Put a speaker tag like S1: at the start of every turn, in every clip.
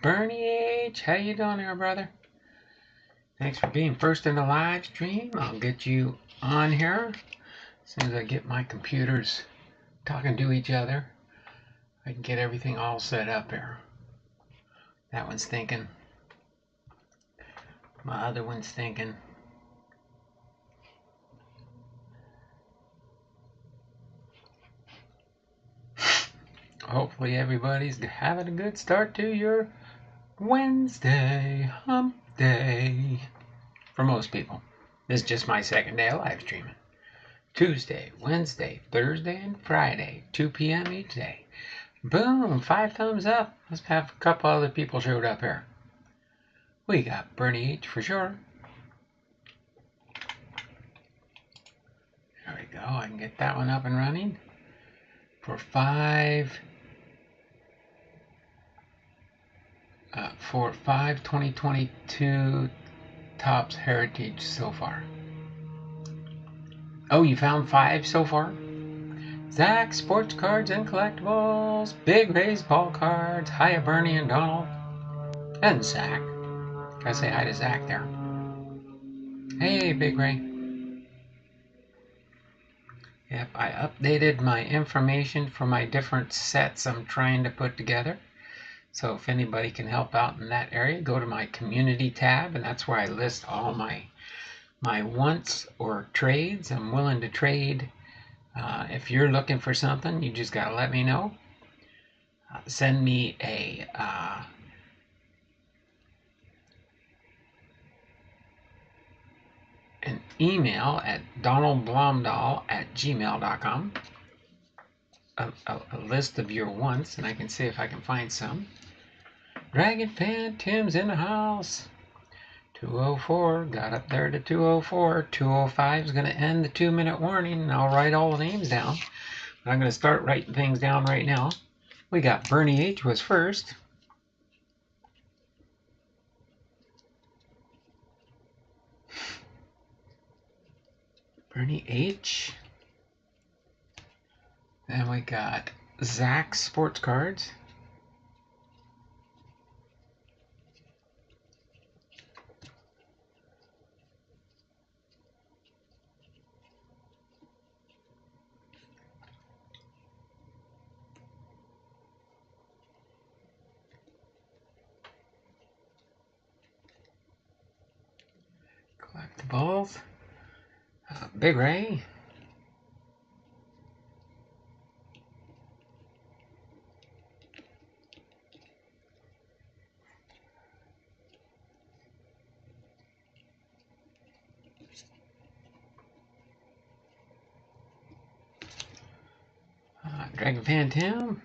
S1: Bernie H. How you doing there, brother? Thanks for being first in the live stream. I'll get you on here as soon as I get my computers talking to each other. I can get everything all set up here. That one's thinking. My other one's thinking. Hopefully everybody's having a good start to your Wednesday hump day. For most people. This is just my second day of live streaming. Tuesday, Wednesday, Thursday, and Friday, 2 p.m. each day. Boom, 5 thumbs up. Let's have a couple other people showed up here. We got Bernie H for sure. There we go. I can get that one up and running. For 2022 Topps Heritage so far. Oh, you found 5 so far? Zach, Sports Cards and Collectibles, Big Baseball Cards, hiya Bernie and Donald, and Zach. Gotta say hi to Zach there. Hey, Big Ray. Yep, I updated my information for my different sets I'm trying to put together. So if anybody can help out in that area, go to my community tab, and that's where I list all my wants or trades. I'm willing to trade. If you're looking for something, you just gotta let me know. Send me an email at donaldblomdahl@gmail.com. A list of your wants, and I can see if I can find some. Dragon fan Tim's in the house. 204, got up there to 204. 205 is going to end the 2-minute warning, and I'll write all the names down. But I'm going to start writing things down right now. We got Bernie H was first. Bernie H. Then we got Zach Sports Cards. Collectibles. Big Ray. Dragon Fan Tim.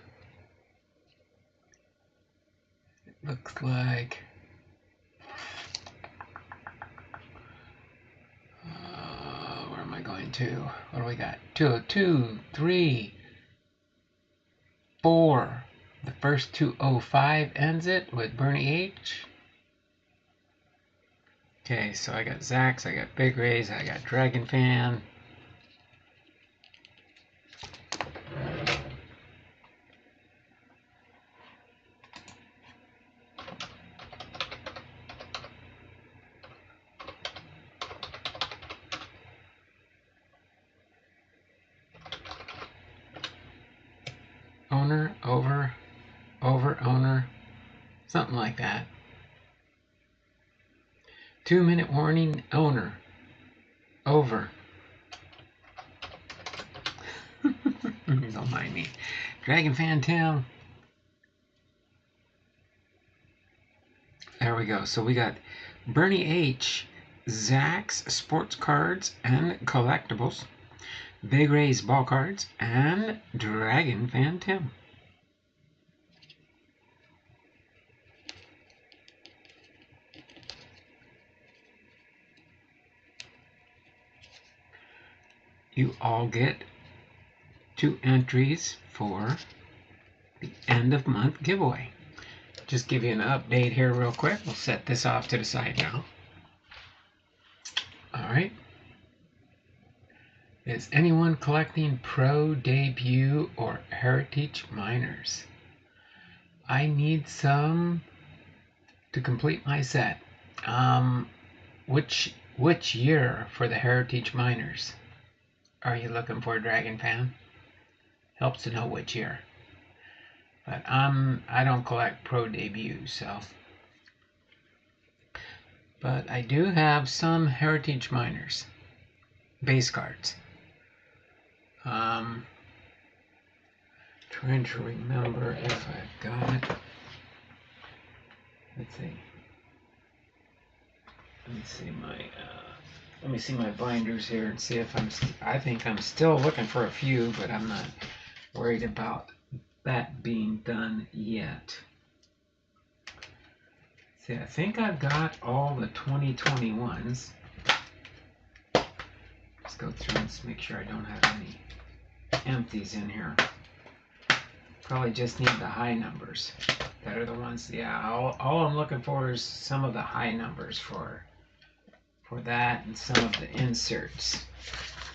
S1: It looks like where am I going to? What do we got? 202, 3, 4. The first 205 ends it with Bernie H. Okay, so I got Zach's, I got Big Ray's, I got Dragon Fan. Owner, over, owner, something like that. 2-minute warning, owner, over. Don't mind me. Dragon Fan Tim. There we go. So we got Bernie H, Zach's Sports Cards and Collectibles, Big Ray's Ball Cards, and Dragon Fan Tim. You all get 2 entries for the end of month giveaway. Just give you an update here real quick. We'll set this off to the side now. All right. Is anyone collecting pro debut or heritage minors? I need some to complete my set. Which year for the Heritage Minors are you looking for, Dragon Fan? Helps to know which year. But I don't collect pro debuts, so. But I do have some Heritage Minors base cards. Trying to remember if I've got. Let's see. Let me see my binders here and see if I think I'm still looking for a few, but I'm not worried about that being done yet. See, I think I've got all the 2021s. Let's go through and make sure I don't have any empties in here. Probably just need the high numbers. That are the ones, yeah, all I'm looking for is some of the high numbers for that, and some of the inserts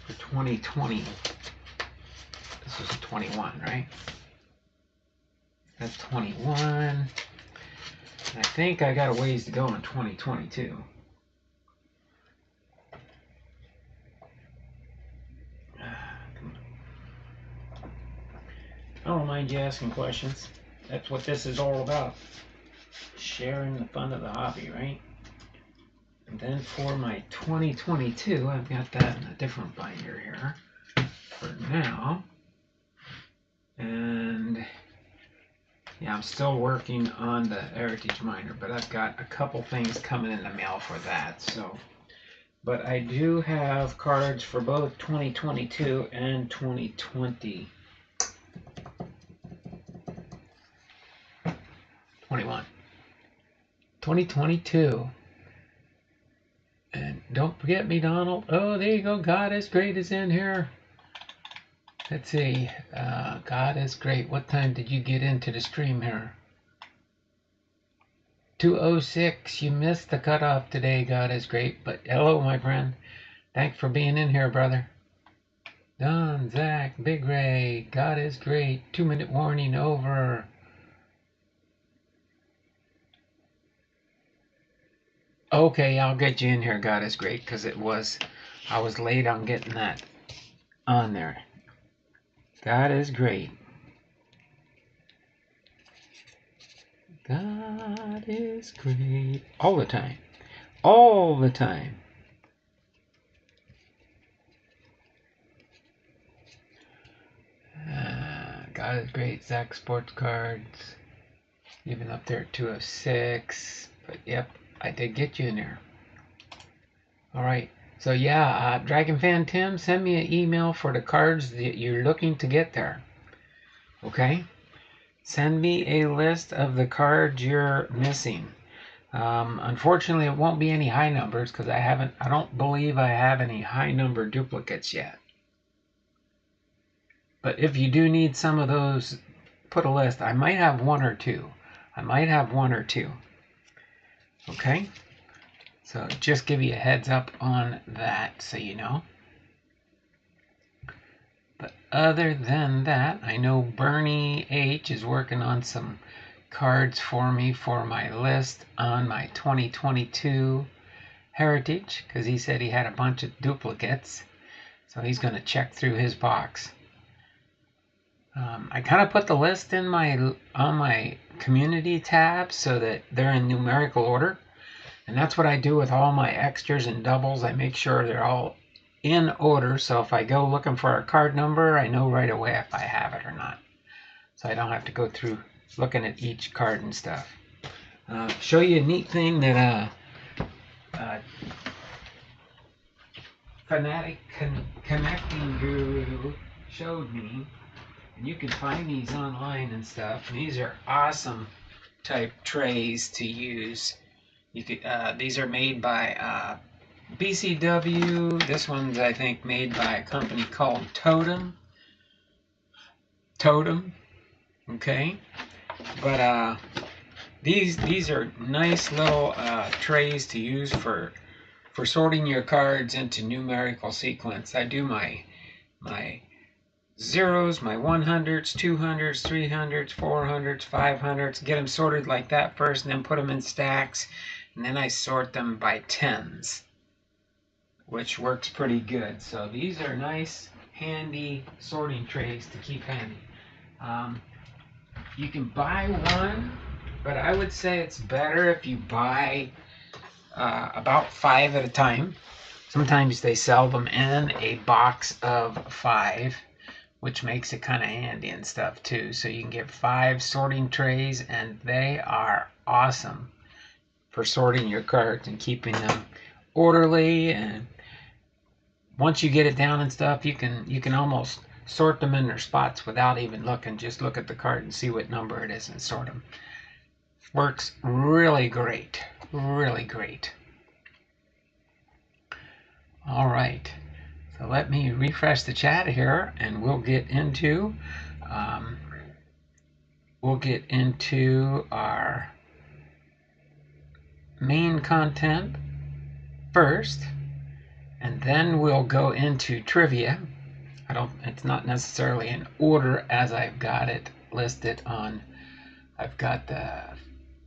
S1: for 2020. This was 21, right? That's 21. And I think I got a ways to go in 2022. I don't mind you asking questions. That's what this is all about. Sharing the fun of the hobby, right? And then for my 2022, I've got that in a different binder here for now. And yeah, I'm still working on the Heritage Minor, but I've got a couple things coming in the mail for that. So, but I do have cards for both 2022 and 2020. 2022. And don't forget me, Donald. Oh, there you go. God is Great is in here. Let's see. God is Great. What time did you get into the stream here? 2:06. You missed the cutoff today. God is Great. But hello, my friend. Thanks for being in here, brother. Don, Zach, Big Ray. God is Great. 2-minute warning over. Okay, I'll get you in here. God is Great, because I was late on getting that on there. God is Great. God is great. All the time. All the time. God is Great. Zach Sports Cards. Even up there at 206. But yep, I did get you in there. Alright. So yeah, Dragon Fan Tim, send me an email for the cards that you're looking to get there. Okay? Send me a list of the cards you're missing. Unfortunately, it won't be any high numbers because I don't believe I have any high number duplicates yet. But if you do need some of those, put a list. I might have one or two. Okay? So just give you a heads up on that so you know. But other than that, I know Bernie H is working on some cards for me for my list on my 2022 Heritage, because he said he had a bunch of duplicates. So he's going to check through his box. I kind of put the list in on my community tab so that they're in numerical order. And that's what I do with all my extras and doubles. I make sure they're all in order, so if I go looking for a card number, I know right away if I have it or not. So I don't have to go through looking at each card and stuff. Show you a neat thing that Fanatic Connecting Guru showed me. And you can find these online and stuff. And these are awesome type trays to use. You could, these are made by BCW. This one's, I think, made by a company called Totem. Okay. But these are nice little trays to use for sorting your cards into numerical sequence. I do my zeros, my 100s, 200s, 300s, 400s, 500s. Get them sorted like that first, and then put them in stacks. And then I sort them by tens, which works pretty good. So these are nice, handy sorting trays to keep handy. You can buy one, but I would say it's better if you buy about 5 at a time. Sometimes they sell them in a box of 5, which makes it kind of handy and stuff too. So you can get 5 sorting trays, and they are awesome for sorting your cards and keeping them orderly. And once you get it down and stuff, you can almost sort them in their spots without even looking. Just look at the card and see what number it is and sort them. Works really great. Really great. All right. So let me refresh the chat here, and we'll get into our main content first, and then we'll go into trivia. It's not necessarily in order as I've got it listed on. I've got the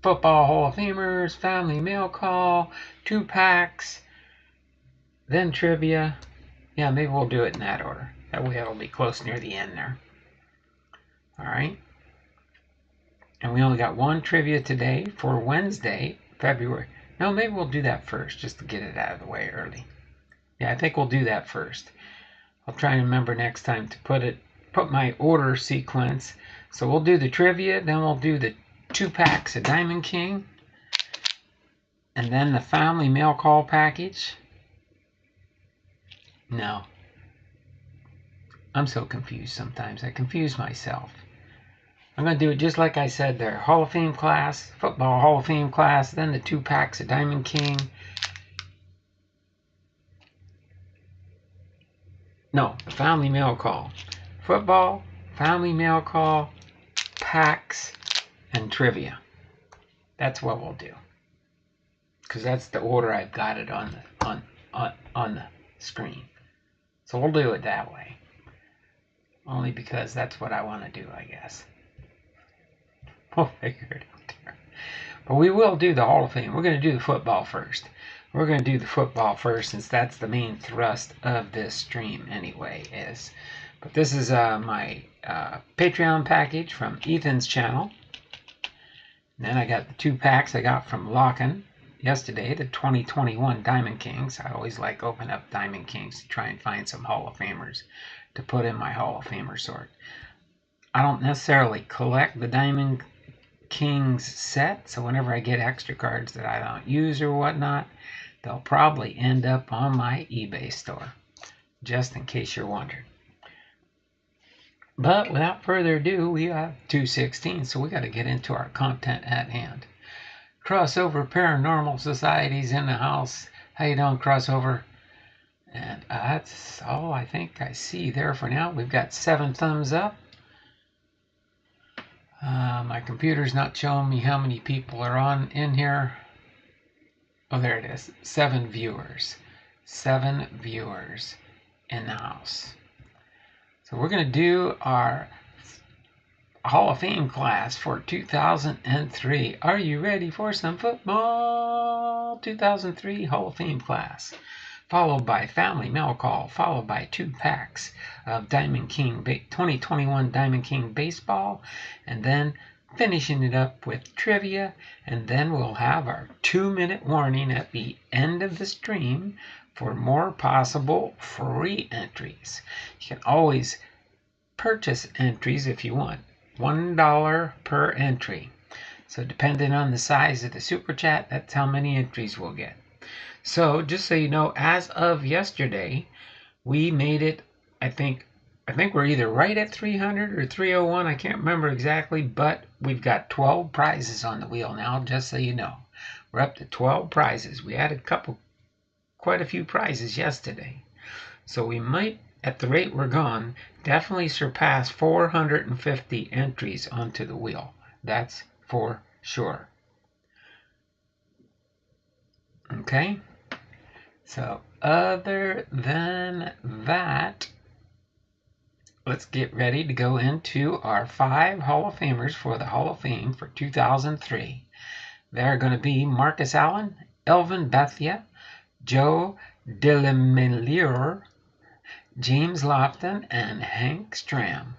S1: Football Hall of Famers, Family Mail Call, 2 packs, then trivia. Yeah, maybe we'll do it in that order. That way it'll be close near the end there. All right. And we only got one trivia today for Wednesday, February. No, maybe we'll do that first just to get it out of the way early. Yeah, I think we'll do that first. I'll try and remember next time to put my order sequence. So we'll do the trivia, then we'll do the 2 packs of Diamond King, and then the Family Mail Call package. No. I'm so confused sometimes. I confuse myself. I'm going to do it just like I said there. Hall of Fame class, Football Hall of Fame class, then the 2 packs of Diamond King. No, the Family Mail Call. Football, Family Mail Call, packs, and trivia. That's what we'll do. Because that's the order I've got it on the screen. So we'll do it that way. Only because that's what I want to do, I guess. We'll figure it out there. But we will do the Hall of Fame. We're going to do the football first. We're going to do the football first, since that's the main thrust of this stream anyway. But this is my Patreon package from Ethan's channel. And then I got the 2 packs I got from Lofton yesterday, the 2021 Diamond Kings. I always like opening up Diamond Kings to try and find some Hall of Famers to put in my Hall of Famer sort. I don't necessarily collect the Diamond Kings set, so whenever I get extra cards that I don't use or whatnot, they'll probably end up on my eBay store, just in case you're wondering. But without further ado, we have 216, so we got to get into our content at hand. Crossover Paranormal Society's in the house. How you doing, Crossover? And that's all I think I see there for now. We've got 7 thumbs up. My computer's not showing me how many people are in here. Oh, there it is. 7 viewers. 7 viewers in the house. So we're going to do our Hall of Fame class for 2003. Are you ready for some football? 2003 Hall of Fame class. Followed by Family Mail Call. Followed by 2 packs of Diamond King 2021 Diamond King Baseball. And then finishing it up with trivia. And then we'll have our 2-minute warning at the end of the stream for more possible free entries. You can always purchase entries if you want. $1 per entry. So depending on the size of the super chat, that's how many entries we'll get. So just so you know, as of yesterday, we made it, I think we're either right at 300 or 301. I can't remember exactly, but we've got 12 prizes on the wheel now, just so you know. We're up to 12 prizes. We had quite a few prizes yesterday. So we might, at the rate we're going, definitely surpass 450 entries onto the wheel. That's for sure. Okay? So other than that, let's get ready to go into our 5 Hall of Famers for the Hall of Fame for 2003. They're going to be Marcus Allen, Elvin, Bethea, Joe DeLamielleure, James Lofton, and Hank Stram.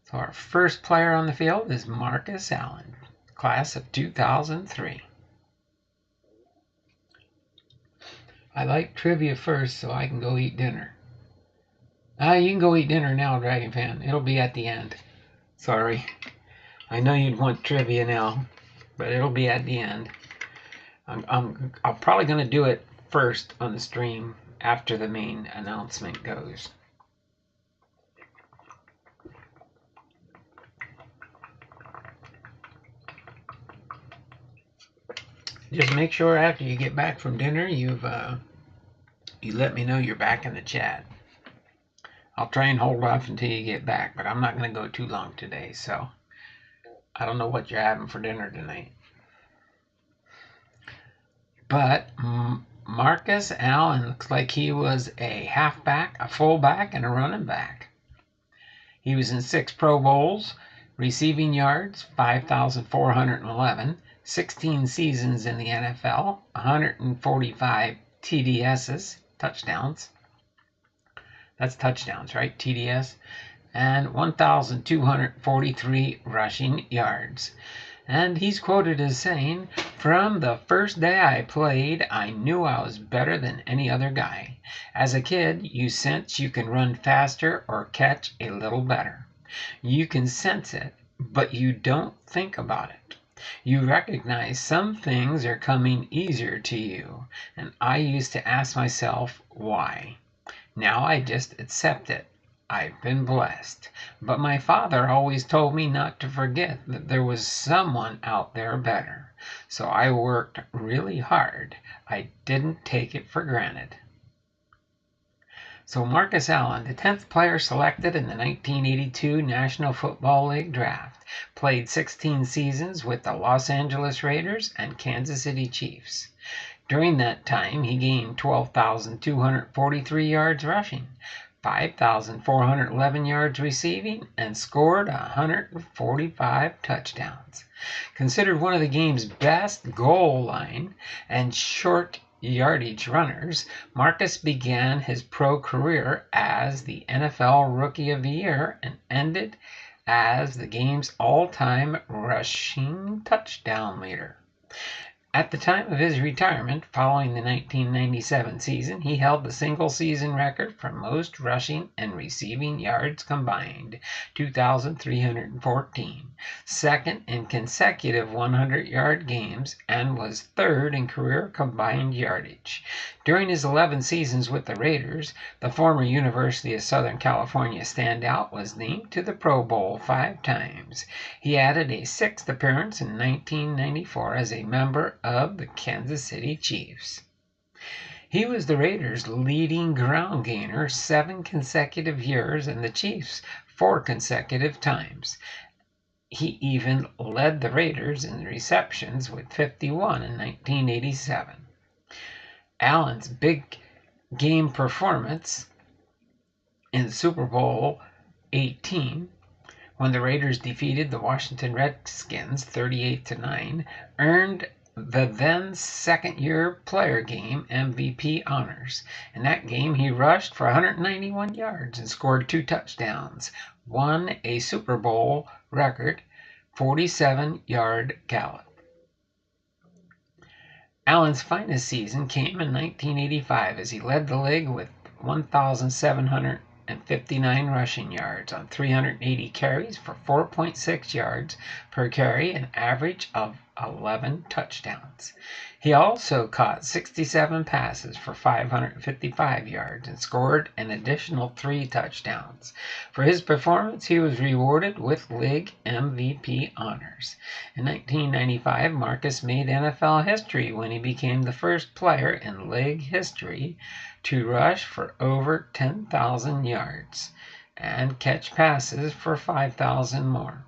S1: So our first player on the field is Marcus Allen, class of 2003. I like trivia first so I can go eat dinner. You can go eat dinner now, Dragon Fan. It'll be at the end. Sorry. I know you'd want trivia now, but it'll be at the end. I'm probably going to do it first on the stream after the main announcement goes. Just make sure after you get back from dinner, you let me know you're back in the chat. I'll try and hold off until you get back, but I'm not going to go too long today, so I don't know what you're having for dinner tonight. But Marcus Allen looks like he was a halfback, a fullback, and a running back. He was in 6 Pro Bowls, receiving yards, 5,411, 16 seasons in the NFL, 145 TDSs, touchdowns. That's touchdowns, right? TDS. And 1,243 rushing yards. And he's quoted as saying, "From the first day I played, I knew I was better than any other guy. As a kid, you sense you can run faster or catch a little better. You can sense it, but you don't think about it. You recognize some things are coming easier to you, and I used to ask myself why. Now I just accept it. I've been blessed. But my father always told me not to forget that there was someone out there better. So I worked really hard. I didn't take it for granted." So Marcus Allen, the 10th player selected in the 1982 National Football League draft, played 16 seasons with the Los Angeles Raiders and Kansas City Chiefs. During that time, he gained 12,243 yards rushing, 5,411 yards receiving, and scored 145 touchdowns. Considered one of the game's best goal line and short yardage runners, Marcus began his pro career as the NFL Rookie of the Year and ended as the game's all-time rushing touchdown leader. At the time of his retirement, following the 1997 season, he held the single-season record for most rushing and receiving yards combined, 2,314, second in consecutive 100-yard games, and was third in career combined yardage. During his 11 seasons with the Raiders, the former University of Southern California standout was named to the Pro Bowl 5 times. He added a 6th appearance in 1994 as a member of the Kansas City Chiefs. He was the Raiders' leading ground gainer 7 consecutive years and the Chiefs 4 consecutive times. He even led the Raiders in receptions with 51 in 1987. Allen's big game performance in Super Bowl 18, when the Raiders defeated the Washington Redskins 38-9, earned the then second-year player game MVP honors. In that game, he rushed for 191 yards and scored 2 touchdowns, won a Super Bowl record 47-yard gallop. Allen's finest season came in 1985 as he led the league with 1,759 rushing yards on 380 carries for 4.6 yards per carry, an average of 11 touchdowns. He also caught 67 passes for 555 yards and scored an additional 3 touchdowns. For his performance, he was rewarded with league MVP honors. In 1995, Marcus made NFL history when he became the first player in league history to rush for over 10,000 yards and catch passes for 5,000 more.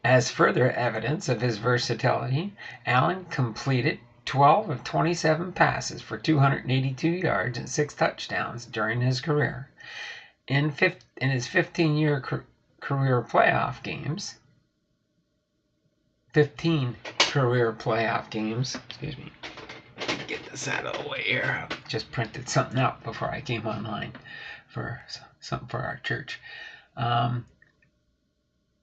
S1: As further evidence of his versatility, Allen completed 12 of 27 passes for 282 yards and 6 touchdowns during his career. In his 15-year career playoff games, 15 career playoff games, excuse me, get this out of the way here. I just printed something out before I came online for something for our church.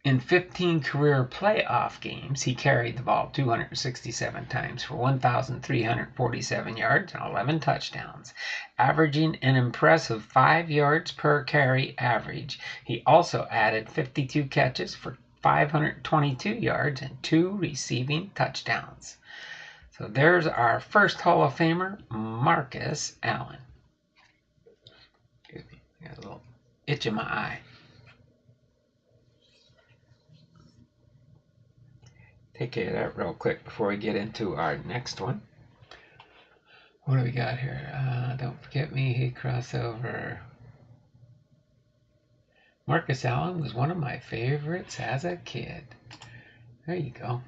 S1: In 15 career playoff games, he carried the ball 267 times for 1,347 yards and 11 touchdowns, averaging an impressive 5 yards per carry average. He also added 52 catches for 522 yards and 2 receiving touchdowns. So there's our first Hall of Famer, Marcus Allen. Excuse me, I got a little itch in my eye. Take care of that real quick before we get into our next one. What do we got here? Don't forget me, he crossover. Marcus Allen was one of my favorites as a kid. There you go.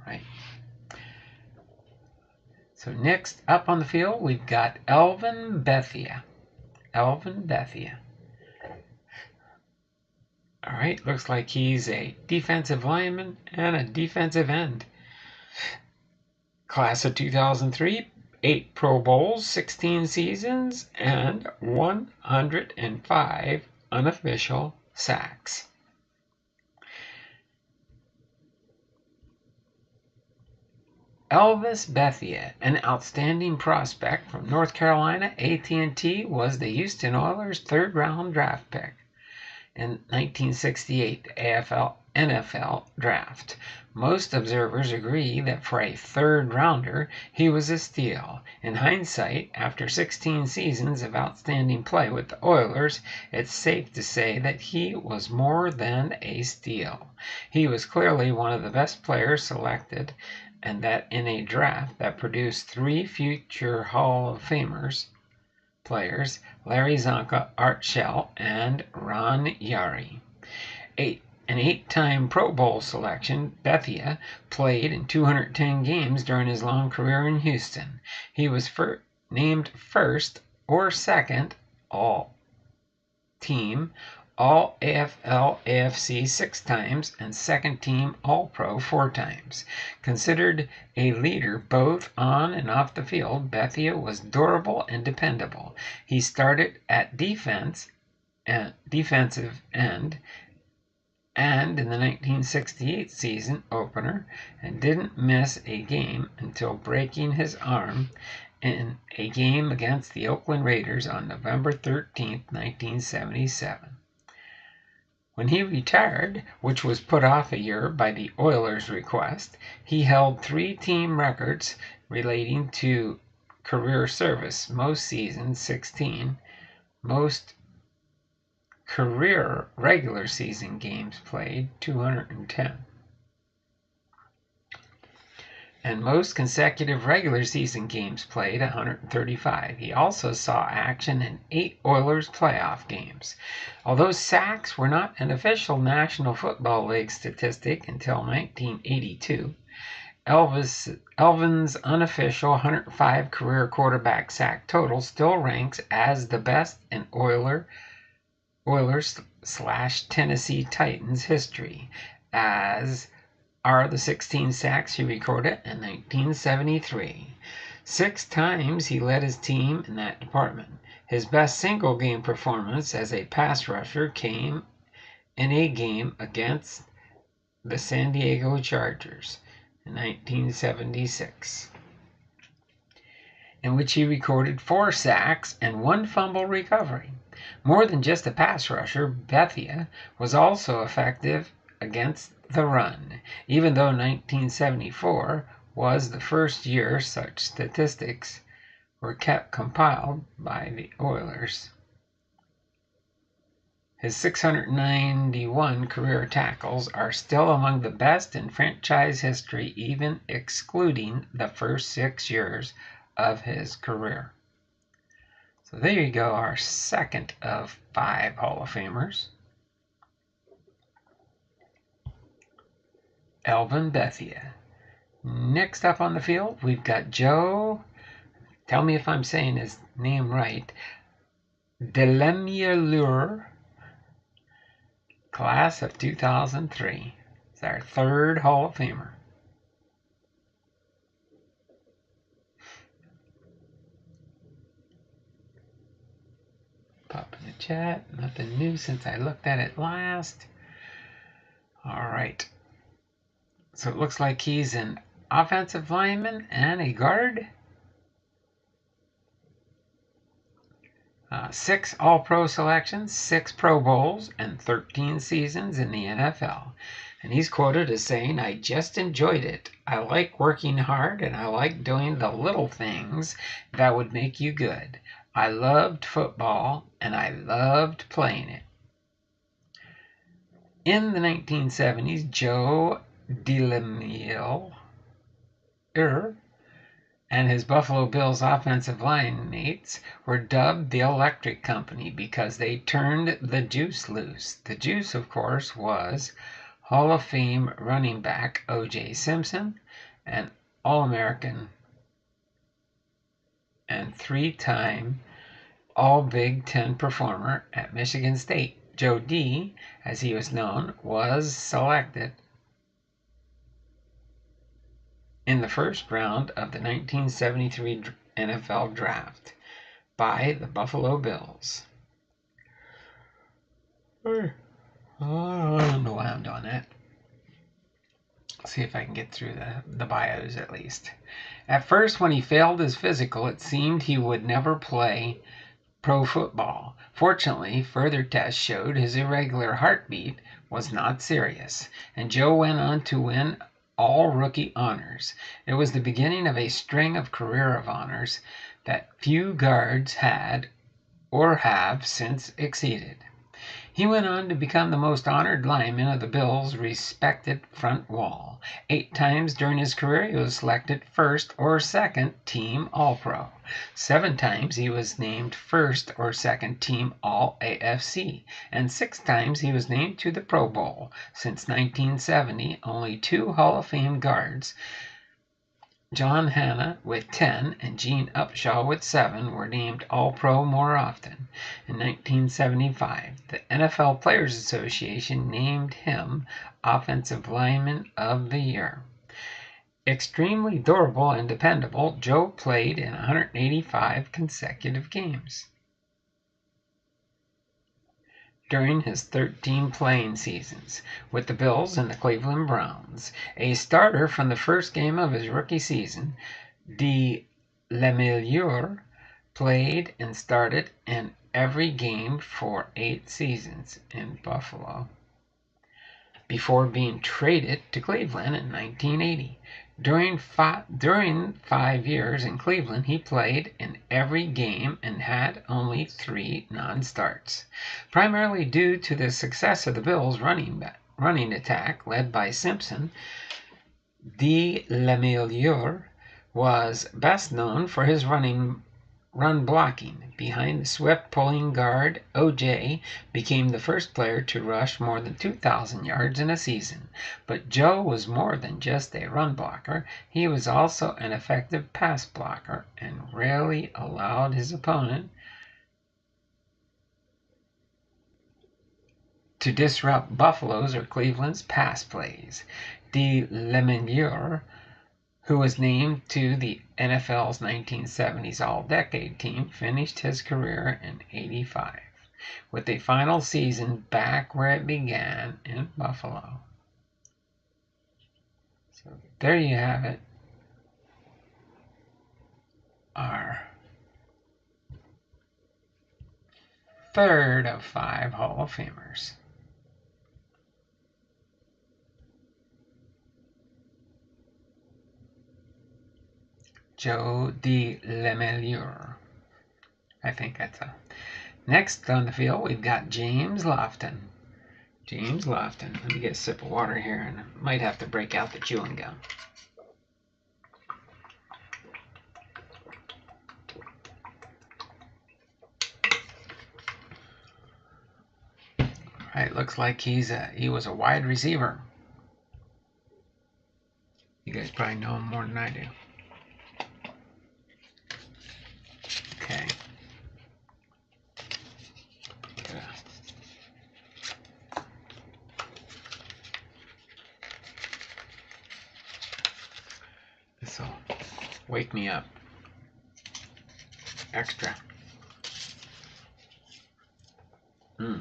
S1: Right. So next up on the field, we've got Elvin Bethea. Elvin Bethea. All right, looks like he's a defensive lineman and a defensive end. Class of 2003, 8 Pro Bowls, 16 seasons, and 105 unofficial sacks. Elvis Bethea, an outstanding prospect from North Carolina A&T, was the Houston Oilers' third-round draft pick in 1968 NFL draft. Most observers agree that for a third-rounder, he was a steal. In hindsight, after 16 seasons of outstanding play with the Oilers, it's safe to say that he was more than a steal. He was clearly one of the best players selected, and that in a draft that produced 3 future Hall of Famers players, Larry Zonka, Art Shell, and Ron Yari. An 8-time Pro Bowl selection, Bethea played in 210 games during his long career in Houston. He was named first or second all-team, All-AFL, AFC 6 times, and second-team All-Pro 4 times. Considered a leader both on and off the field, Bethea was durable and dependable. He started at defensive end and in the 1968 season opener and didn't miss a game until breaking his arm in a game against the Oakland Raiders on November 13, 1977. When he retired, which was put off a year by the Oilers' request, he held 3 team records relating to career service: most seasons, 16, most career regular season games played, 210, and most consecutive regular season games played, 135. He also saw action in 8 Oilers playoff games. Although sacks were not an official National Football League statistic until 1982, Elvin's unofficial 105 career quarterback sack total still ranks as the best in Oilers/Tennessee Titans history, as are the 16 sacks he recorded in 1973. 6 times he led his team in that department. His best single-game performance as a pass rusher came in a game against the San Diego Chargers in 1976, in which he recorded 4 sacks and 1 fumble recovery. More than just a pass rusher, Bethea was also effective against the run, even though 1974 was the first year such statistics were kept compiled by the Oilers. His 691 career tackles are still among the best in franchise history, even excluding the first 6 years of his career. So there you go, our second of 5 Hall of Famers. Elvin, Bethea. Next up on the field, we've got Joe, tell me if I'm saying his name right, DeLamielleure, class of 2003. It's our third Hall of Famer. Pop in the chat. Nothing new since I looked at it last. All right. So it looks like he's an offensive lineman and a guard. 6 All-Pro selections, 6 Pro Bowls, and 13 seasons in the NFL. And he's quoted as saying, "I just enjoyed it. I like working hard, and I like doing the little things that would make you good. I loved football, and I loved playing it." In the 1970s, Joe DeLamielleure and his Buffalo Bills offensive line mates were dubbed the Electric Company because they turned the juice loose. The juice, of course, was Hall of Fame running back O.J. Simpson, an All-American and 3-time All-Big Ten performer at Michigan State. Joe D, as he was known, was selected in the first round of the 1973 NFL Draft by the Buffalo Bills. I don't know why I'm doing that. See if I can get through the bios at least. At first, when he failed his physical, it seemed he would never play pro football. Fortunately, further tests showed his irregular heartbeat was not serious, and Joe went on to win all rookie honors. It was the beginning of a string of career of honors that few guards had or have since exceeded. He went on to become the most honored lineman of the Bills' respected front wall. 8 times during his career, he was selected first or second team All-Pro. 7 times he was named first or second team All-AFC. And 6 times he was named to the Pro Bowl. Since 1970, only 2 Hall of Fame guards, John Hanna with 10 and Gene Upshaw with 7, were named All-Pro more often. In 1975, the NFL Players Association named him Offensive Lineman of the Year. Extremely durable and dependable, Joe played in 185 consecutive games. During his 13 playing seasons with the Bills and the Cleveland Browns. A starter from the first game of his rookie season, DeLamielleure played and started in every game for 8 seasons in Buffalo before being traded to Cleveland in 1980. During 5 years in Cleveland, he played in every game and had only 3 non-starts. Primarily due to the success of the Bills' running attack led by Simpson, DeLamielleure was best known for his run blocking. Behind the swift pulling guard, O.J. became the first player to rush more than 2,000 yards in a season. But Joe was more than just a run blocker. He was also an effective pass blocker and rarely allowed his opponent to disrupt Buffalo's or Cleveland's pass plays. DeLamielleure, who was named to the NFL's 1970s All-Decade team, finished his career in '85, with a final season back where it began in Buffalo. So there you have it. Our third of 5 Hall of Famers. Joe DeLamielleure. I think that's a. Next on the field, we've got James Lofton. James Lofton. Let me get a sip of water here, and I might have to break out the chewing gum. All right, looks like he was a wide receiver. probably know him more than I do. Okay. This'll wake me up. Extra. I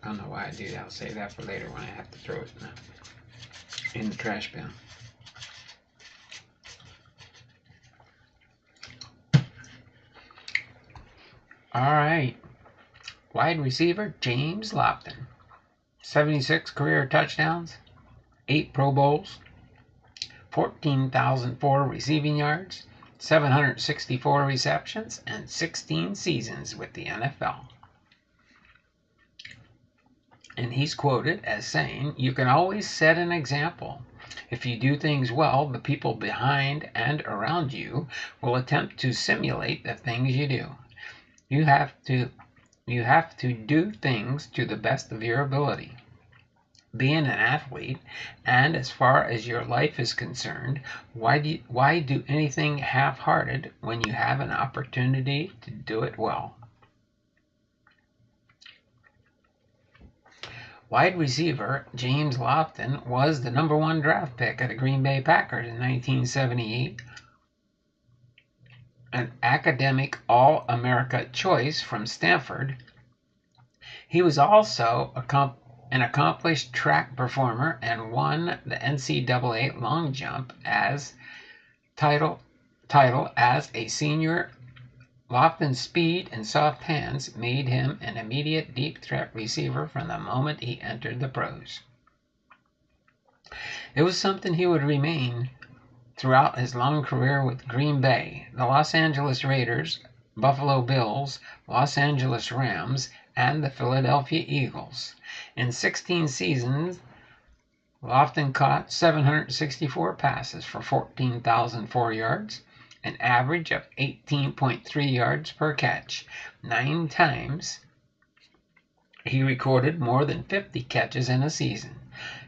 S1: don't know why I do that. I'll save that for later when I have to throw it in the trash bin. All right. Wide receiver James Lofton. 76 career touchdowns, 8 Pro Bowls, 14,004 receiving yards, 764 receptions, and 16 seasons with the NFL. And he's quoted as saying, "You can always set an example. If you do things well, the people behind and around you will attempt to simulate the things you do. You have to do things to the best of your ability. Being an athlete, and as far as your life is concerned, why do anything half-hearted when you have an opportunity to do it well?" Wide receiver James Lofton was the #1 draft pick of the Green Bay Packers in 1978, an academic All-America choice from Stanford. He was also an accomplished track performer and won the NCAA long jump as title as a senior. Lofton's speed and soft hands made him an immediate deep threat receiver from the moment he entered the pros. It was something he would remain throughout his long career with Green Bay, the Los Angeles Raiders, Buffalo Bills, Los Angeles Rams, and the Philadelphia Eagles. In 16 seasons, Lofton caught 764 passes for 14,004 yards, an average of 18.3 yards per catch. 9 times he recorded more than 50 catches in a season.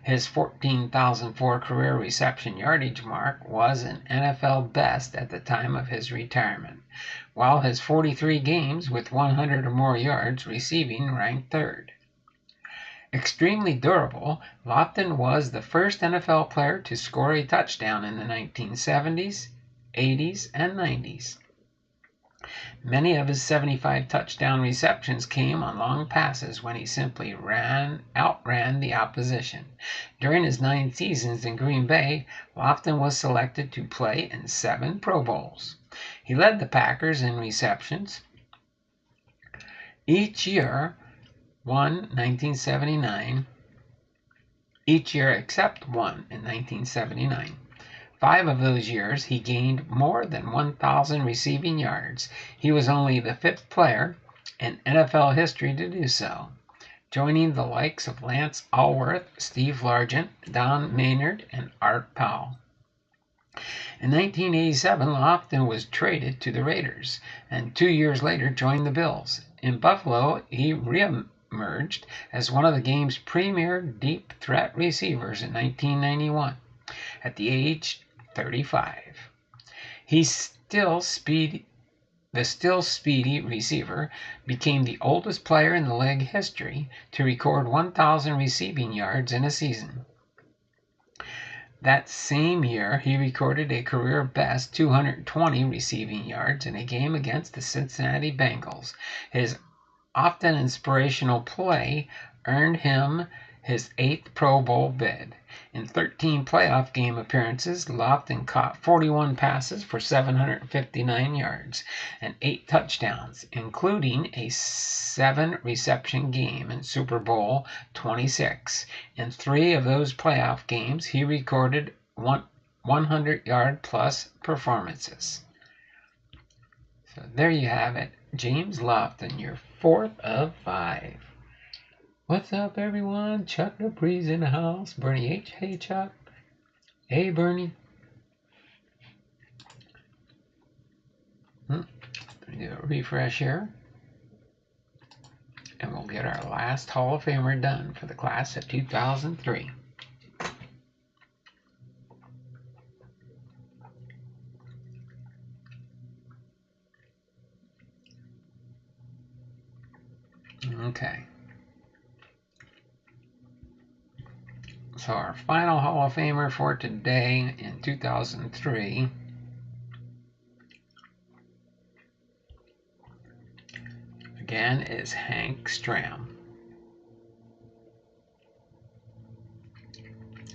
S1: His 14,004 career reception yardage mark was an NFL best at the time of his retirement, while his 43 games with 100 or more yards receiving ranked third. Extremely durable, Lofton was the first NFL player to score a touchdown in the 1970s, 80s, and 90s. Many of his 75 touchdown receptions came on long passes when he simply outran the opposition. During his 9 seasons in Green Bay, Lofton was selected to play in 7 Pro Bowls. He led the Packers in receptions each year except one in 1979. 5 of those years, he gained more than 1,000 receiving yards. He was only the 5th player in NFL history to do so, joining the likes of Lance Alworth, Steve Largent, Don Maynard, and Art Powell. In 1987, Lofton was traded to the Raiders, and 2 years later joined the Bills. In Buffalo, he re-emerged as one of the game's premier deep threat receivers in 1991. At the age 35. The still speedy receiver became the oldest player in the league history to record 1,000 receiving yards in a season. That same year, he recorded a career best 220 receiving yards in a game against the Cincinnati Bengals. His often inspirational play earned him his 8th Pro Bowl bid. In 13 playoff game appearances, Lofton caught 41 passes for 759 yards and 8 touchdowns, including a 7-reception game in Super Bowl 26. In 3 of those playoff games, he recorded 100-yard-plus performances. So there you have it. James Lofton, your 4th of 5. What's up, everyone? Chuck Dupree's in the house. Bernie H. Hey, Chuck. Hey, Bernie. Do a refresh here. And we'll get our last Hall of Famer done for the class of 2003. Okay. So our final Hall of Famer for today in 2003 again is Hank Stram.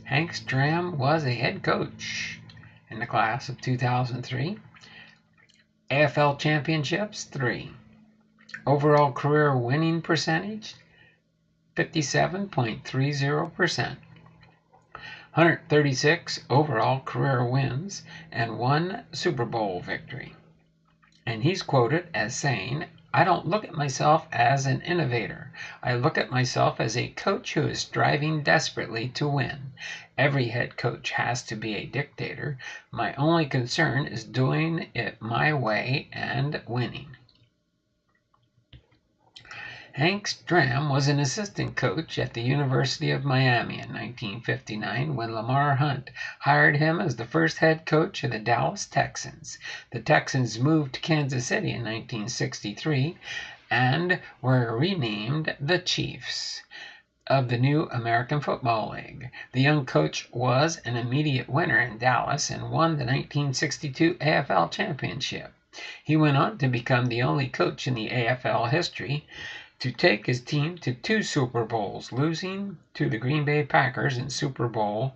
S1: Hank Stram was a head coach in the class of 2003. AFL championships, 3. Overall career winning percentage, 57.30%. 136 overall career wins and 1 Super Bowl victory. And he's quoted as saying, "I don't look at myself as an innovator. I look at myself as a coach who is striving desperately to win. Every head coach has to be a dictator. My only concern is doing it my way and winning." Hank Stram was an assistant coach at the University of Miami in 1959 when Lamar Hunt hired him as the first head coach of the Dallas Texans. The Texans moved to Kansas City in 1963 and were renamed the Chiefs of the new American Football League. The young coach was an immediate winner in Dallas and won the 1962 AFL championship. He went on to become the only coach in the AFL history to take his team to 2 Super Bowls, losing to the Green Bay Packers in Super Bowl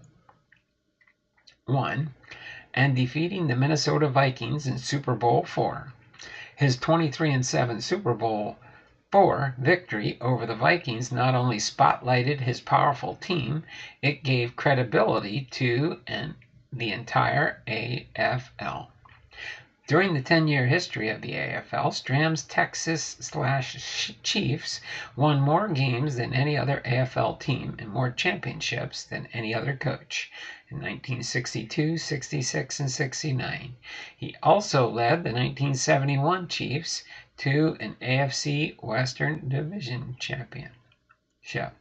S1: I and defeating the Minnesota Vikings in Super Bowl IV. His 23-7 Super Bowl IV victory over the Vikings not only spotlighted his powerful team, it gave credibility to the entire AFL. During the 10-year history of the AFL, Stram's Texas/Chiefs won more games than any other AFL team and more championships than any other coach in 1962, 66, and 69. He also led the 1971 Chiefs to an AFC Western Division championship.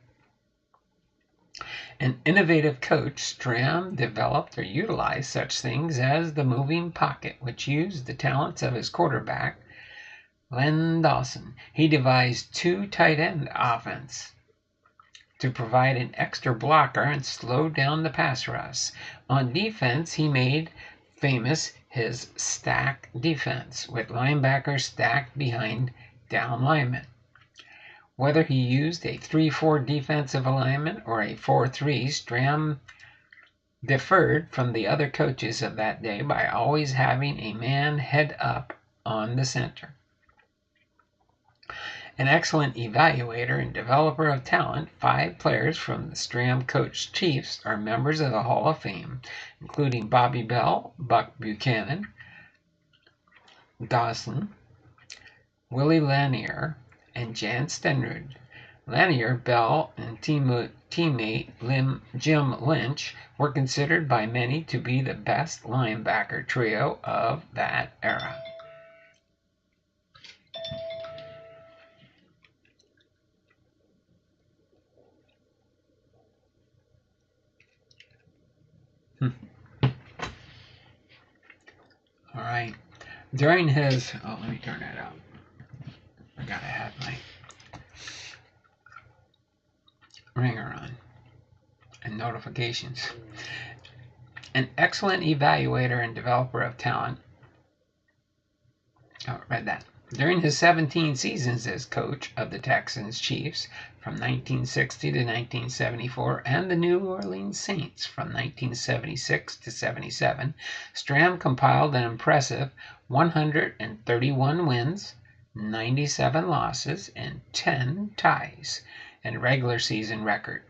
S1: An innovative coach, Stram developed or utilized such things as the moving pocket, which used the talents of his quarterback, Len Dawson. He devised 2 tight end offense to provide an extra blocker and slow down the pass rush. On defense, he made famous his stack defense, with linebackers stacked behind down linemen. Whether he used a 3-4 defensive alignment or a 4-3, Stram differed from the other coaches of that day by always having a man head up on the center. An excellent evaluator and developer of talent, 5 players from the Stram coached Chiefs are members of the Hall of Fame, including Bobby Bell, Buck Buchanan, Dawson, Willie Lanier, and Jan Stenrud. Lanier, Bell, and teammate Jim Lynch were considered by many to be the best linebacker trio of that era. All right. During his, let me turn that up. I gotta have my ringer on and notifications. An excellent evaluator and developer of talent. Read that. During his 17 seasons as coach of the Texans Chiefs from 1960 to 1974 and the New Orleans Saints from 1976 to 77, Stram compiled an impressive 131 wins, 97 losses, and 10 ties and regular season record,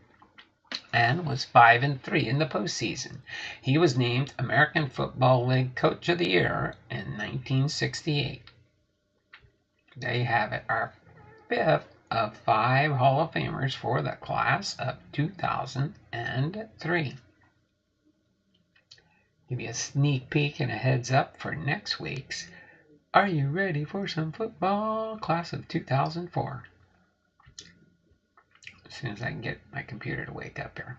S1: and was 5-3 in the postseason. He was named American Football League Coach of the Year in 1968. There you have it, our 5th of 5 Hall of Famers for the class of 2003. Give you a sneak peek and a heads up for next week's Are You Ready for Some Football? Class of 2004. As soon as I can get my computer to wake up here.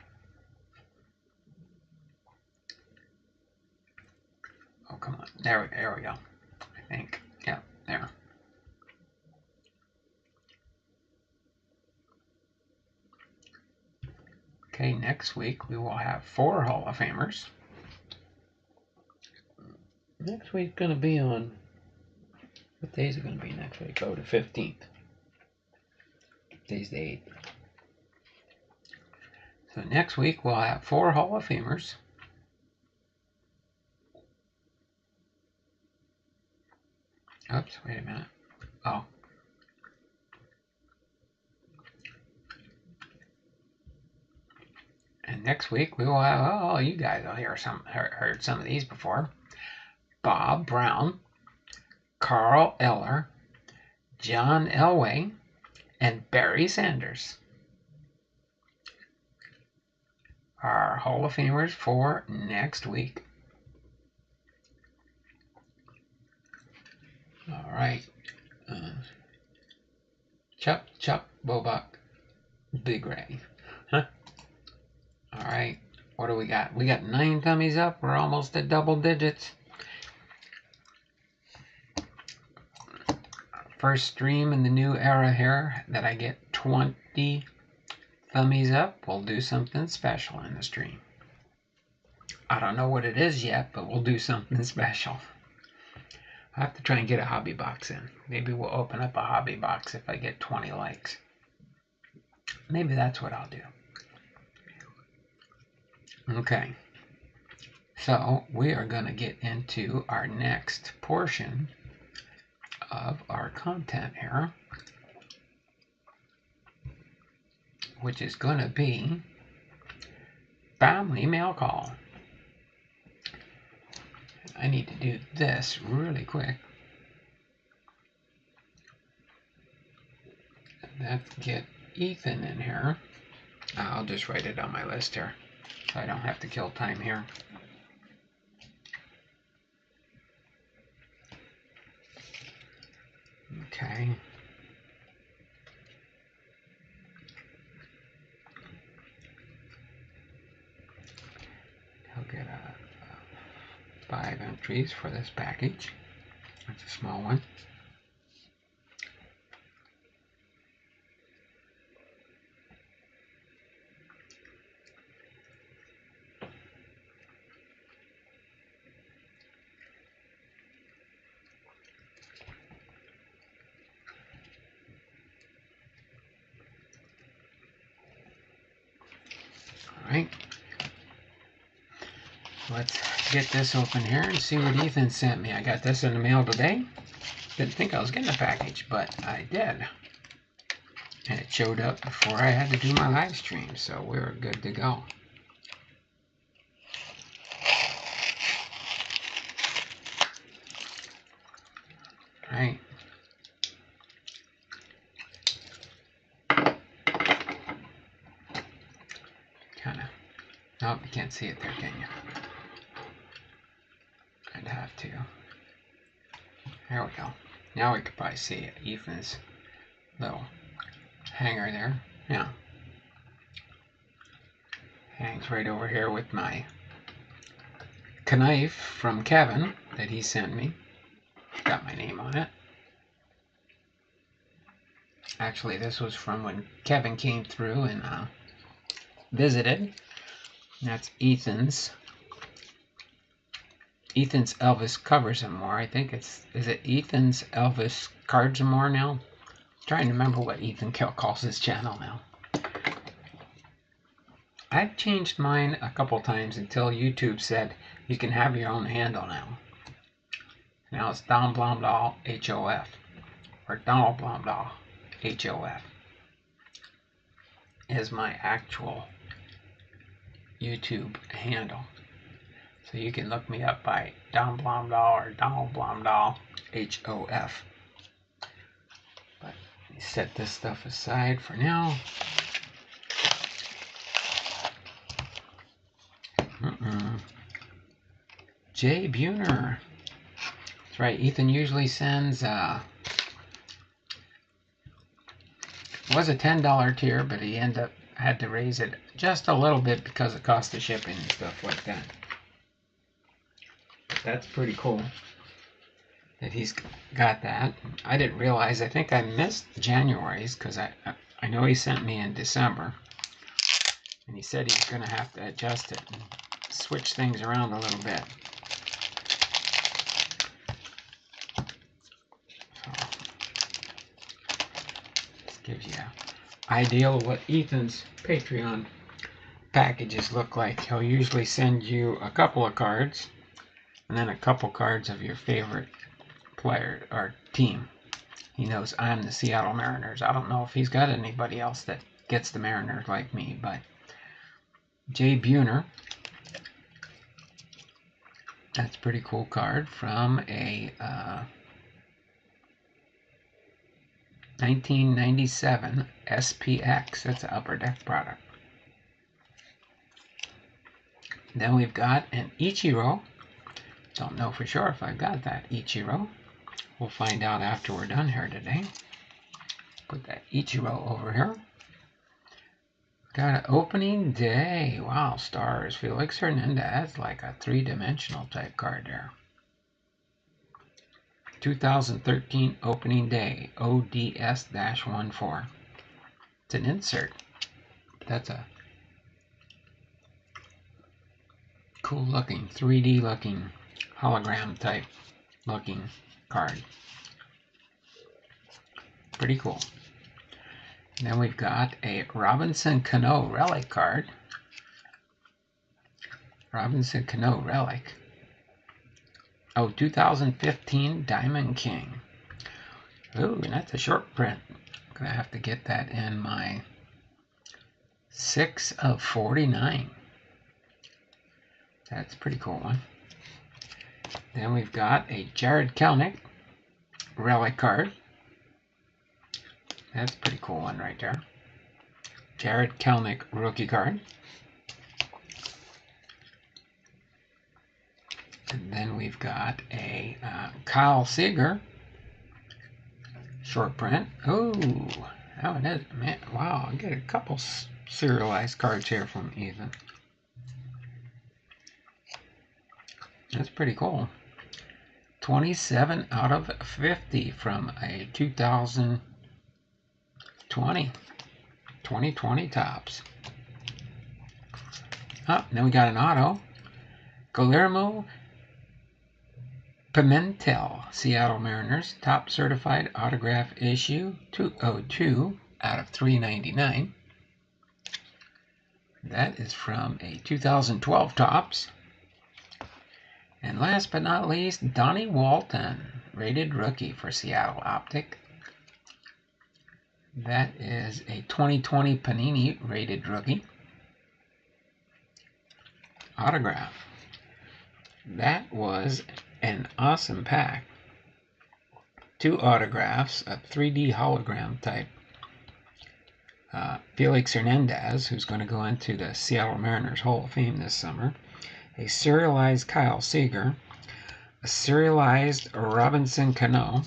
S1: Oh, come on. There we go. I think. Yeah, there. Okay, next week we will have 4 Hall of Famers. Next week's going to be on, what day is it going to be next week? Oh, the 15th. Today's the 8th. So next week we'll have 4 Hall of Famers. Oops, wait a minute. Oh. And next week we will have, oh, you guys will heard some of these before. Bob Brown, Carl Eller, John Elway, and Barry Sanders are Hall of Famers for next week. All right. Chuck, Bobak, Big Ray. Huh? All right. What do we got? We got 9 thumbs up. We're almost at double digits. First stream in the new era here that I get 20 thumbs up. We'll do something special in the stream. I don't know what it is yet, but we'll do something special. I have to try and get a hobby box in. Maybe we'll open up a hobby box if I get 20 likes. Maybe that's what I'll do. Okay. So we are going to get into our next portion of our content here, which is going to be family mail call. I need to do this really quick. Let's get Ethan in here. I'll just write it on my list here so I don't have to kill time here. Okay. He'll get 5 entries for this package. That's a small one. Alright, let's get this open here and see what Ethan sent me. I got this in the mail today. Didn't think I was getting a package, but I did. And it showed up before I had to do my live stream, so we're good to go. Alright. Nope, you can't see it there, can you? I'd have to. There we go. Now we could probably see it. Ethan's little hanger there. Yeah. Hangs right over here with my knife from Kevin that he sent me. Got my name on it. Actually, this was from when Kevin came through and visited. That's Ethan's Elvis Covers and More. I think is it Ethan's Elvis Cards and More now? I'm trying to remember what Ethan calls his channel now. I've changed mine a couple times until YouTube said you can have your own handle now. Now it's Donald Blomdahl HOF or Donald Blomdahl HOF is my actual YouTube handle. So you can look me up by Don Blomdahl or Donald Blomdahl HOF. But let me set this stuff aside for now. Jay Buhner. That's right, Ethan usually sends it was a $10 tier, but he had to raise it just a little bit because of cost of shipping and stuff like that. But that's pretty cool that he's got that. I didn't realize, I think I missed January's because I know he sent me in December. And he said he's going to have to adjust it and switch things around a little bit. So, this gives you an idea of what Ethan's Patreon packages look like. He'll usually send you a couple of cards and then a couple cards of your favorite player or team. He knows I'm the Seattle Mariners. I don't know if he's got anybody else that gets the Mariners like me, but Jay Buhner, that's a pretty cool card from a 1997 SPX. That's an Upper Deck product. Then we've got an Ichiro. Don't know for sure if I've got that Ichiro. We'll find out after we're done here today. Put that Ichiro over here. Got an opening day. Wow, stars. Felix Hernandez, like a three-dimensional type card there. 2013 opening day, ODS-14. It's an insert. That's a cool looking, 3D looking, hologram type looking card. Pretty cool. And then we've got a Robinson Cano Relic card. Robinson Cano Relic. Oh, 2015 Diamond King. Ooh, and that's a short print. I'm going to have to get that in my 6 of 49. That's a pretty cool one. Then we've got a Jared Kelenic Relic card. That's a pretty cool one right there. Jared Kelenic rookie card. And then we've got a Kyle Seager short print. Ooh, that one is, man, wow, I get a couple serialized cards here from Ethan. That's pretty cool. 27 out of 50 from a 2020 Topps. Oh, then we got an auto. Guillermo Pimentel, Seattle Mariners, top certified autograph issue, 202 out of 399. That is from a 2012 Topps. And last but not least, Donnie Walton, rated rookie for Seattle Optic. That is a 2020 Panini rated rookie. Autograph. That was an awesome pack. 2 autographs, a 3D hologram type. Felix Hernandez, who's going to go into the Seattle Mariners Hall of Fame this summer. A serialized Kyle Seager. A serialized Robinson Cano.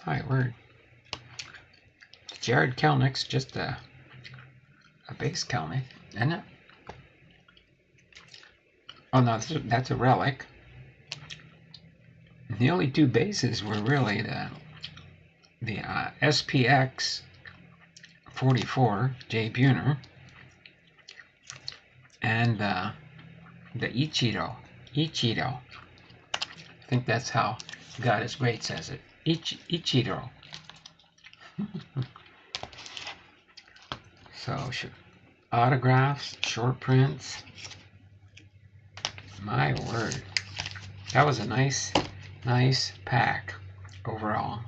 S1: Hi, word. Jared Kelenic's just a base Kelenic, isn't it? Oh no, that's a relic. The only 2 bases were really the SPX 44 Jay Buhner and the Ichiro. I think that's how God is Great says it. Ichiro. So autographs, short prints. My word, that was a nice pack overall. I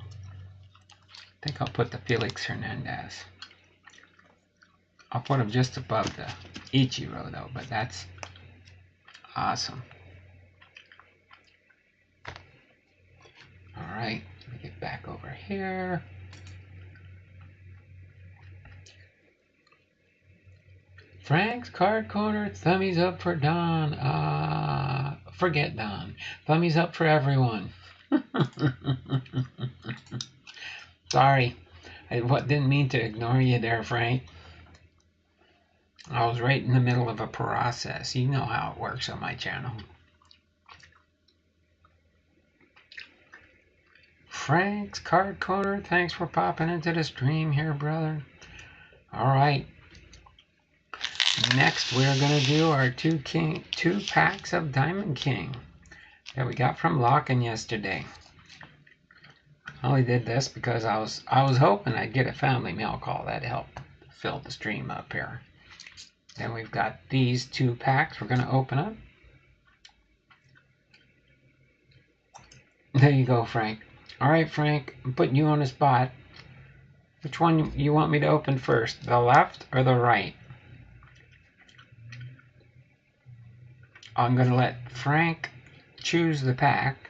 S1: think I'll put the Felix Hernandez. I'll put him just above the Ichiro though, but that's awesome. All right, let me get back over here. Frank's Card Corner, thummies up for Don. Forget Don. Thummies up for everyone. Sorry, I didn't mean to ignore you there, Frank. I was right in the middle of a process. You know how it works on my channel. Frank's Card Corner, thanks for popping into the stream here, brother. All right. Next, we're going to do our two packs of Diamond King that we got from Lofton yesterday. I only did this because I was hoping I'd get a family mail call. That helped fill the stream up here. Then we've got these 2 packs we're going to open up. There you go, Frank. All right, Frank, I'm putting you on the spot. Which one you want me to open first, the left or the right? I'm going to let Frank choose the pack,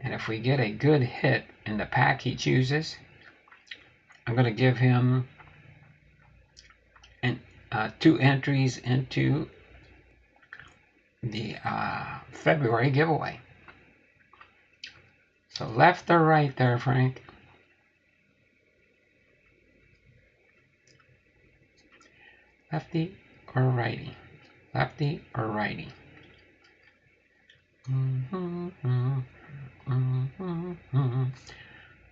S1: and if we get a good hit in the pack he chooses, I'm going to give him 2 entries into the February giveaway. So left or right there, Frank? Lefty or righty? Lefty or righty?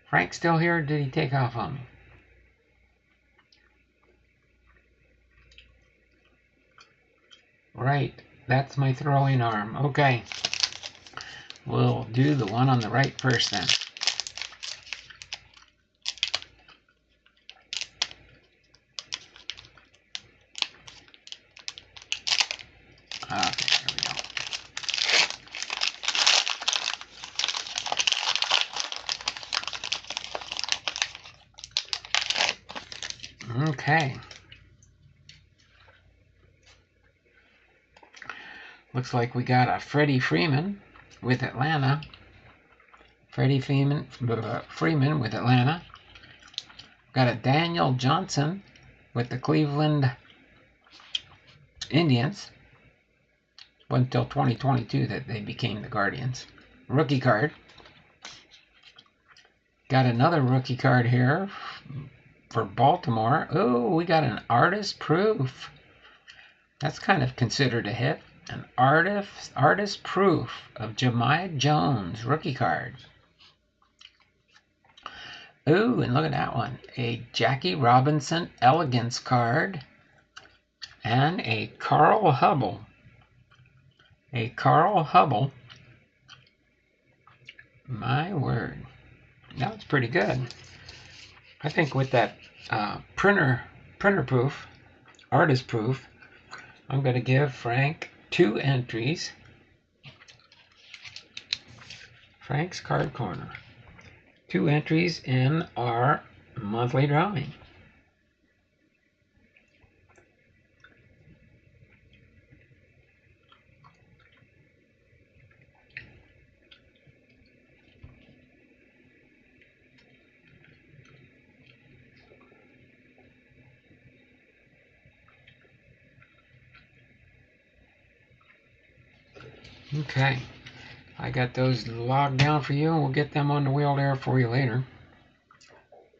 S1: Frank still here, or did he take off on me? Right, that's my throwing arm. Okay, we'll do the one on the right first then. Okay, there we go. Okay. Looks like we got a Freddie Freeman with Atlanta. Freddie Freeman with Atlanta. Got a Daniel Johnson with the Cleveland Indians. It wasn't until 2022 that they became the Guardians. Rookie card. Got another rookie card here for Baltimore. Oh, we got an artist proof. That's kind of considered a hit. An artist proof of Jahmai Jones rookie card. Ooh, and look at that one. A Jackie Robinson Elegance card. And a Carl Hubble. A Carl Hubble. My word. That's pretty good. I think with that printer proof, artist proof, I'm going to give Frank 2 entries. Frank's Card Corner. 2 entries in our monthly drawing. Okay, I got those logged down for you, and we'll get them on the wheel there for you later.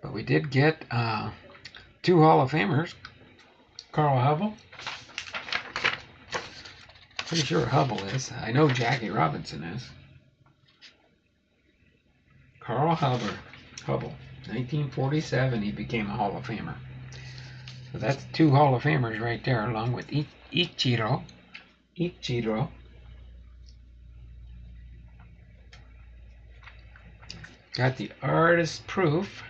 S1: But we did get 2 Hall of Famers. Carl Hubble. Pretty sure Hubble is. I know Jackie Robinson is. Carl Hubble. 1947 he became a Hall of Famer. So that's 2 Hall of Famers right there, along with Ichiro. Got the artist proof.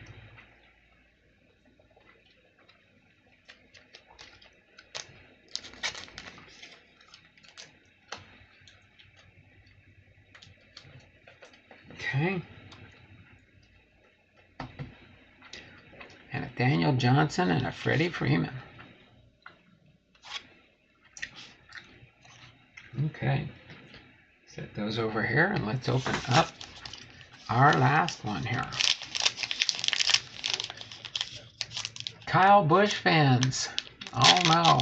S1: Okay. And a Daniel Johnson and a Freddie Freeman. Okay. Set those over here and let's open up our last one here. Kyle Busch fans. Oh no.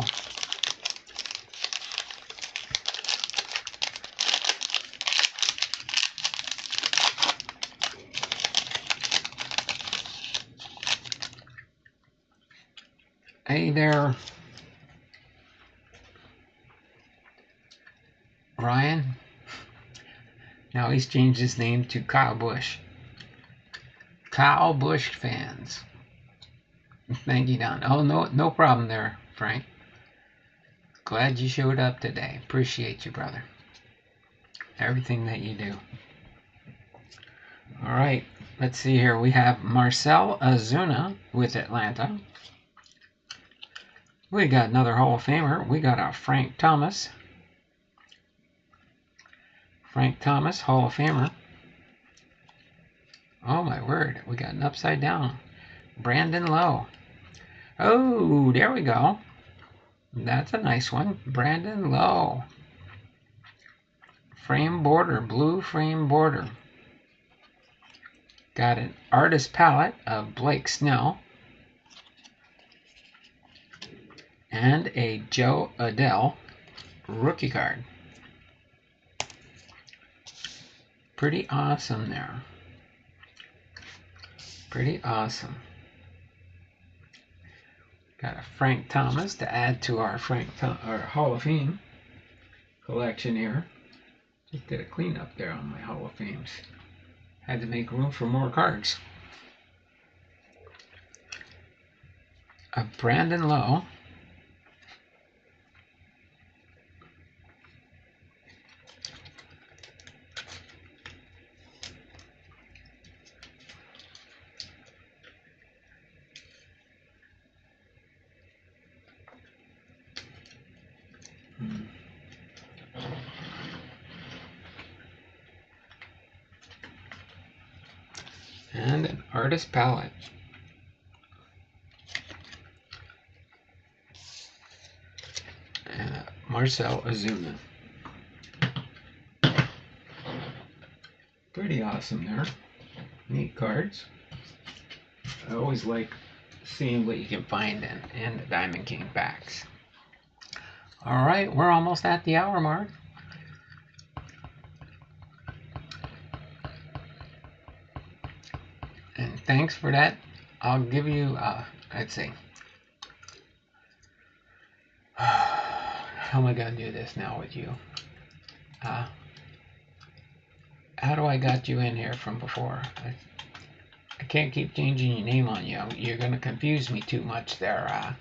S1: Hey there, Ryan. Now he's changed his name to Kyle Busch. Kyle Busch fans. Thank you, Don. Oh, no problem there, Frank. Glad you showed up today. Appreciate you, brother. Everything that you do. All right, let's see here. We have Marcell Ozuna with Atlanta. We got another Hall of Famer. We got a Frank Thomas. Frank Thomas, Hall of Famer. Oh my word, we got an upside down. Brandon Lowe. Oh, there we go. That's a nice one. Brandon Lowe. Frame border, blue frame border. Got an artist palette of Blake Snell. And a Joe Adell rookie card. Pretty awesome there. Pretty awesome. Got a Frank Thomas to add to our our Hall of Fame collection here. Just did a cleanup there on my Hall of Fames. Had to make room for more cards. A Brandon Lowe. And an artist palette. And Marcell Ozuna. Pretty awesome there. Neat cards. I always like seeing what you can find in the Diamond King packs. Alright, we're almost at the hour mark. And thanks for that. I'll give you, let's see. How am I going to do this now with you? How do I got you in here from before? I can't keep changing your name on you. You're going to confuse me too much there.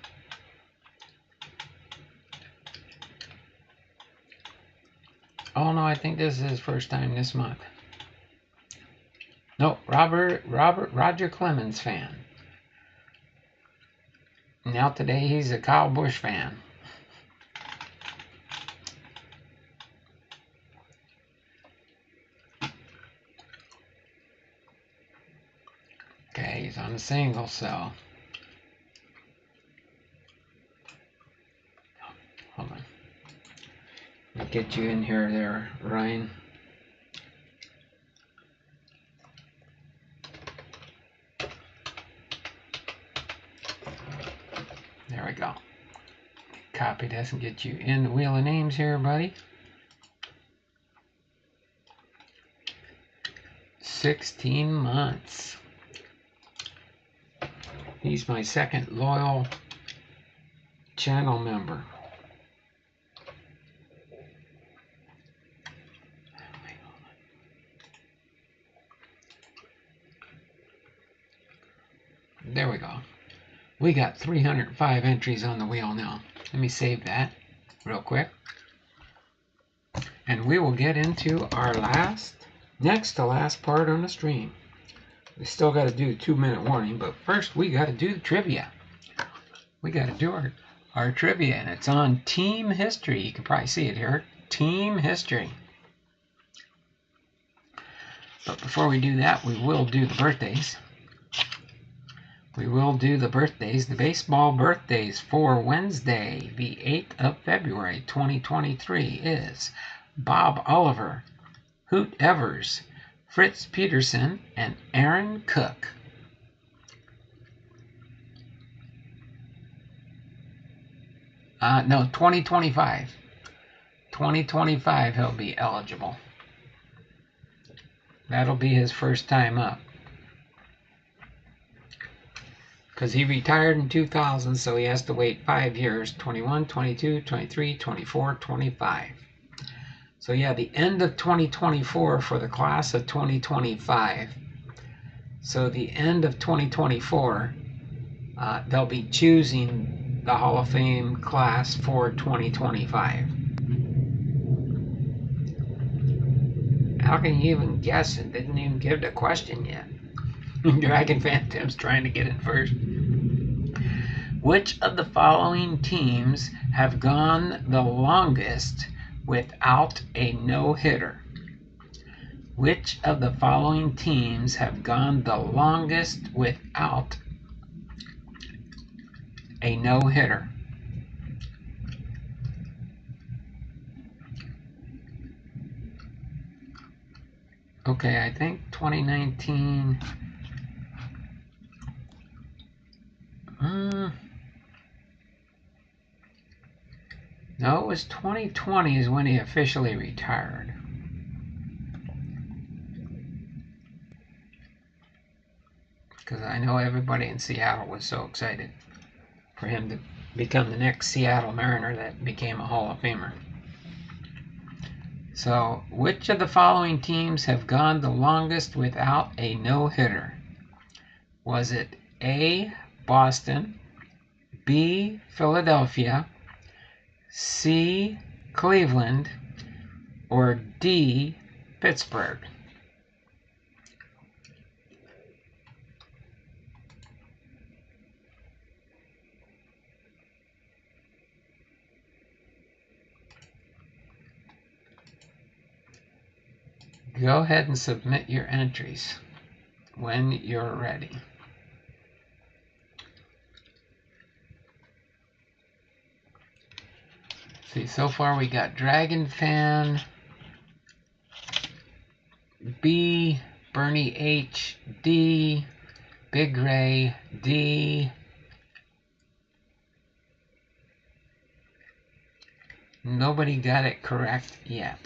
S1: Oh no, I think this is his first time this month. No, Roger Clemens fan. Now today he's a Kyle Busch fan. Okay, he's on a single, so hold on. Let me get you in here there, Ryan. There we go. Copy doesn't get you in the wheel of names here, buddy. 16 months. He's my second loyal channel member. There we go. We got 305 entries on the wheel now. Let me save that real quick. And we will get into our next to last part on the stream. We still got to do the 2-minute warning, but first we got to do the trivia. We got to do our trivia, and it's on team history. You can probably see it here. Team history. But before we do that, we will do the birthdays. We will do the birthdays, the baseball birthdays for Wednesday, the 8th of February, 2023 is Bob Oliver, Hoot Evers, Fritz Peterson, and Aaron Cook. No, 2025. 2025 he'll be eligible. That'll be his first time up. Because he retired in 2000, so he has to wait 5 years. 21, 22, 23, 24, 25. So yeah, the end of 2024 for the class of 2025. So the end of 2024, they'll be choosing the Hall of Fame class for 2025? How can you even guess? It didn't even give the question yet. Dragon Fan Tim's trying to get it first. Which of the following teams have gone the longest without a no-hitter? Which of the following teams have gone the longest without a no-hitter? Okay, I think 2019. No, it was 2020 is when he officially retired. Because I know everybody in Seattle was so excited for him to become the next Seattle Mariner that became a Hall of Famer. So, which of the following teams have gone the longest without a no-hitter? Was it A, Boston, B, Philadelphia, C, Cleveland, or D, Pittsburgh? Go ahead and submit your entries when you're ready. See, so far we got Dragon Fan, B, Bernie H, D, Big Ray, D, nobody got it correct yet.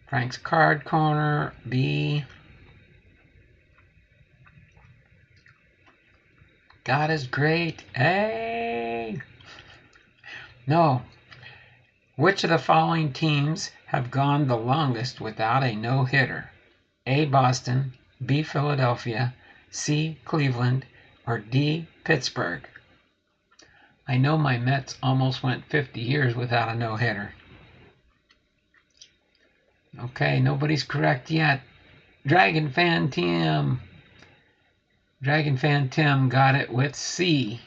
S1: Frank's Card Corner, B. God is great, A. No. Which of the following teams have gone the longest without a no-hitter? A, Boston, B, Philadelphia, C, Cleveland, or D, Pittsburgh? I know my Mets almost went 50 years without a no-hitter. Okay, nobody's correct yet. Dragon Fan Tim. Dragon Fan Tim got it with C.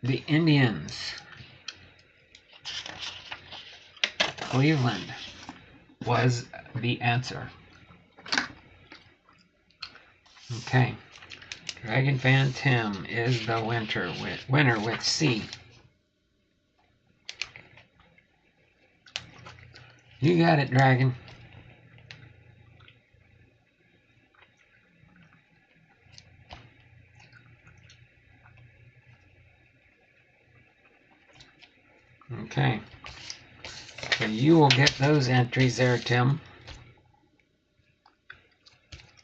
S1: The Indians. Cleveland was the answer. Okay. Dragon Fan Tim is the winner with C. You got it, Dragon. Okay. So you will get those entries there, Tim.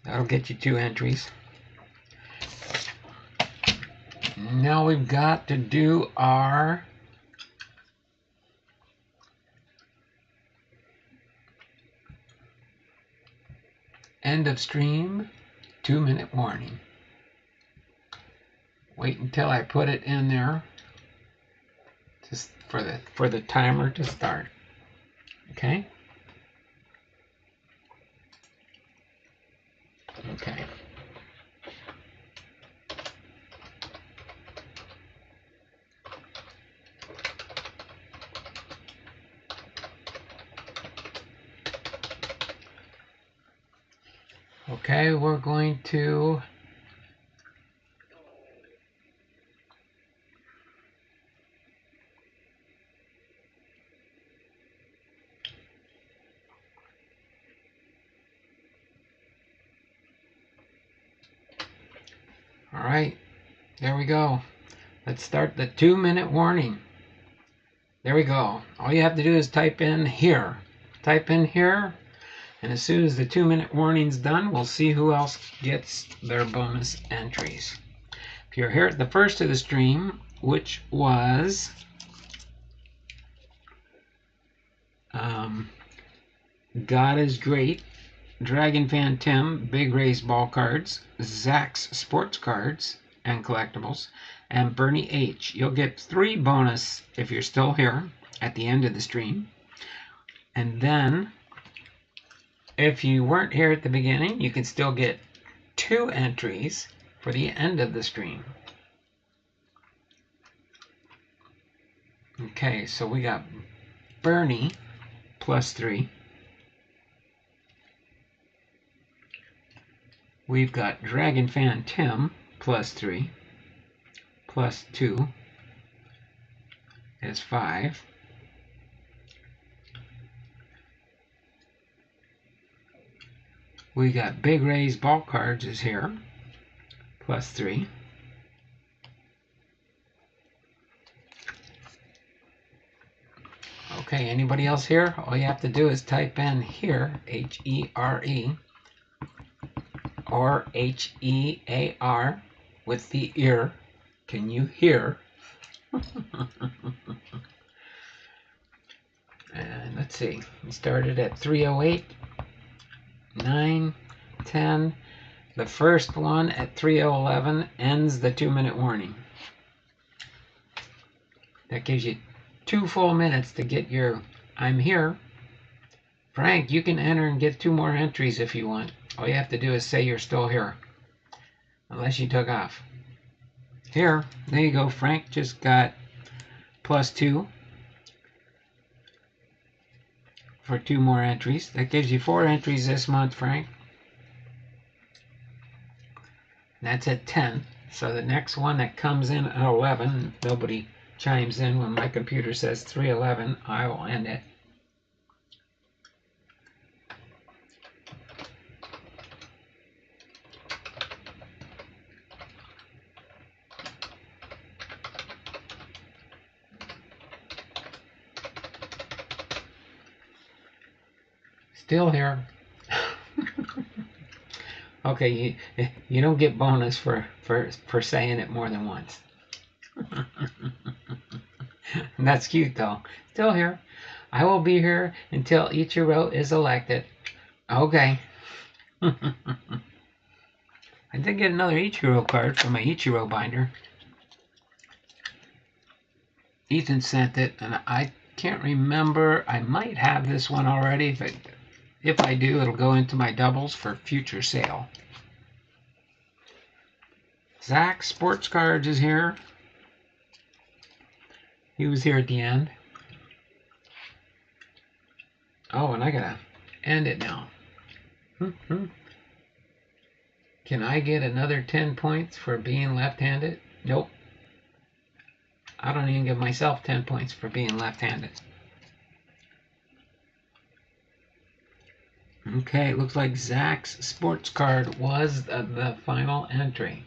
S1: That'll get you 2 entries. Now we've got to do our end of stream 2-minute warning. Wait until I put it in there just for the timer to start. Okay? Okay. Okay, we're going to all right, there we go. Let's start the 2-minute warning. There we go. All you have to do is type in here. Type in here, and as soon as the 2-minute warning's done, we'll see who else gets their bonus entries. If you're here at the first of the stream, which was God is Great, Dragon Fan Tim, Big Rays ball cards, Zach's sports cards and collectibles, and Bernie H. You'll get 3 bonus if you're still here at the end of the stream. And then, if you weren't here at the beginning, you can still get 2 entries for the end of the stream. Okay, so we got Bernie +3. We've got Dragon Fan Tim +3. +2 is 5. We got Big Rays ball cards is here, +3. Okay, anybody else here? All you have to do is type in here, H-E-R-E, or H-E-A-R with the ear. Can you hear? And let's see, we started at 3:08, 9, 10. The first one at 3:11 ends the 2-minute warning. That gives you 2 full minutes to get your I'm here. Frank, you can enter and get 2 more entries if you want. All you have to do is say you're still here, unless you took off. Here, there you go. Frank just got +2 for 2 more entries. That gives you 4 entries this month, Frank. And that's at 10. So the next one that comes in at 11, nobody chimes in when my computer says 3:11, I will end it. Still here. Okay, you don't get bonus for saying it more than once. That's cute though. Still here. I will be here until Ichiro is elected. Okay. I did get another Ichiro card from my Ichiro binder. Ethan sent it, and I can't remember. I might have this one already. If I do, it'll go into my doubles for future sale. Zach Sports Cards is here. He was here at the end. Oh, and I gotta end it now. Can I get another 10 points for being left-handed? Nope. I don't even give myself 10 points for being left-handed. Okay, it looks like Zach's sports card was the final entry.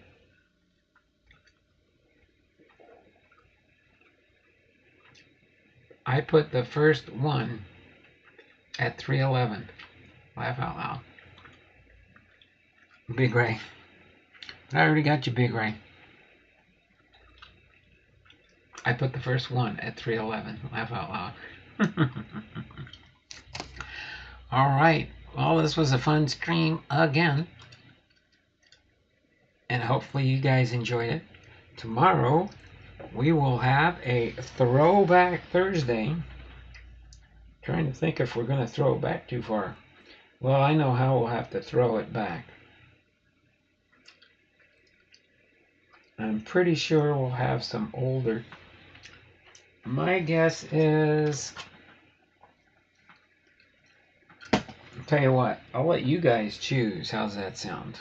S1: I put the first one at 3:11. Laugh out loud. Big Ray. I already got you, Big Ray. I put the first one at 3:11. Laugh out loud. Alright. Well, this was a fun stream again. And hopefully you guys enjoyed it. Tomorrow, we will have a Throwback Thursday. Trying to think if we're going to throw it back too far. Well, I know how we'll have to throw it back. I'm pretty sure we'll have some older. My guess is... I'll tell you what, I'll let you guys choose. How's that sound?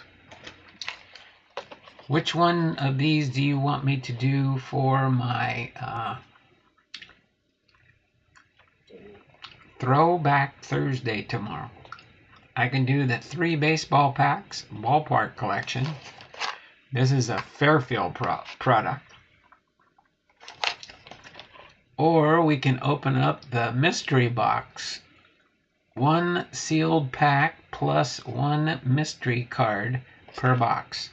S1: Which one of these do you want me to do for my Throwback Thursday tomorrow? I can do the 3 baseball packs ballpark collection. This is a Fairfield product. Or we can open up the mystery box. 1 sealed pack plus 1 mystery card per box.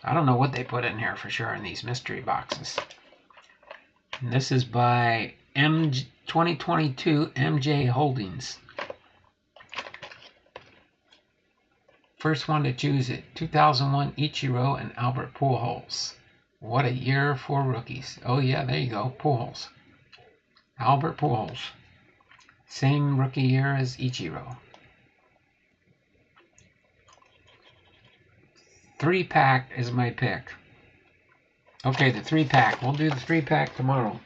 S1: I don't know what they put in here for sure in these mystery boxes. And this is by 2022 MJ Holdings. First one to choose it, 2001 Ichiro and Albert Pujols. What a year for rookies. Oh yeah, there you go, Pujols. Albert Pujols. Same rookie year as Ichiro. 3-pack is my pick. Okay, the 3-pack. We'll do the 3-pack tomorrow.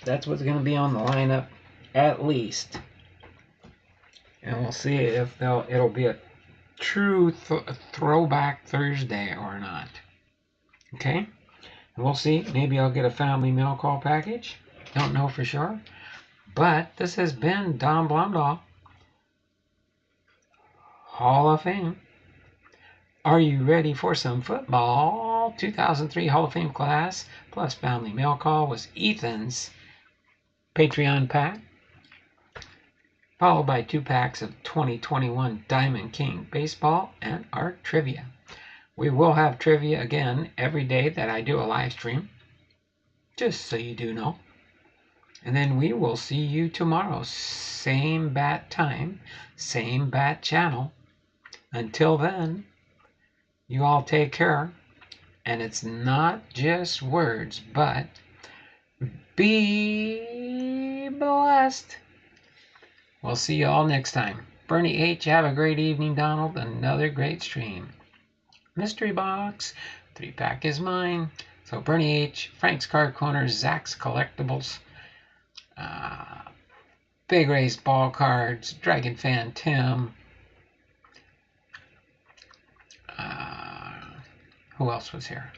S1: That's what's going to be on the lineup, at least. And we'll see if it'll be a true throwback Thursday or not. Okay? And we'll see. Maybe I'll get a family mail call package. Don't know for sure. But this has been Don Blomdahl, Hall of Fame. Are you ready for some football? 2003 Hall of Fame class plus family mail call was Ethan's Patreon pack, followed by 2 packs of 2021 Diamond King Baseball and Art Trivia. We will have trivia again every day that I do a live stream, just so you do know. And then we will see you tomorrow. Same bat time, same bat channel. Until then, you all take care. And it's not just words, but be blessed. We'll see you all next time. Bernie H., have a great evening, Donald. Another great stream. Mystery box. 3-pack is mine. So Bernie H., Frank's Card Corner, Zach's Collectibles, Big Race Ball Cards, Dragon Fan Tim. Who else was here?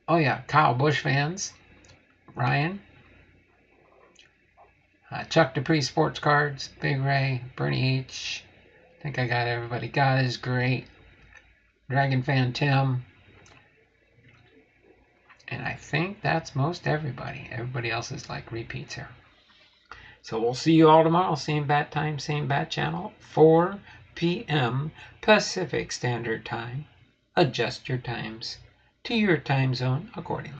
S1: Oh yeah, Kyle Busch fans. Ryan. Chuck Dupree Sports Cards, Big Ray, Bernie H. I think I got everybody. God is great. Dragon Fan Tim. And I think that's most everybody. Everybody else is like repeats here. So we'll see you all tomorrow. Same bat time, same bat channel. 4 p.m. Pacific Standard Time. Adjust your times to your time zone accordingly.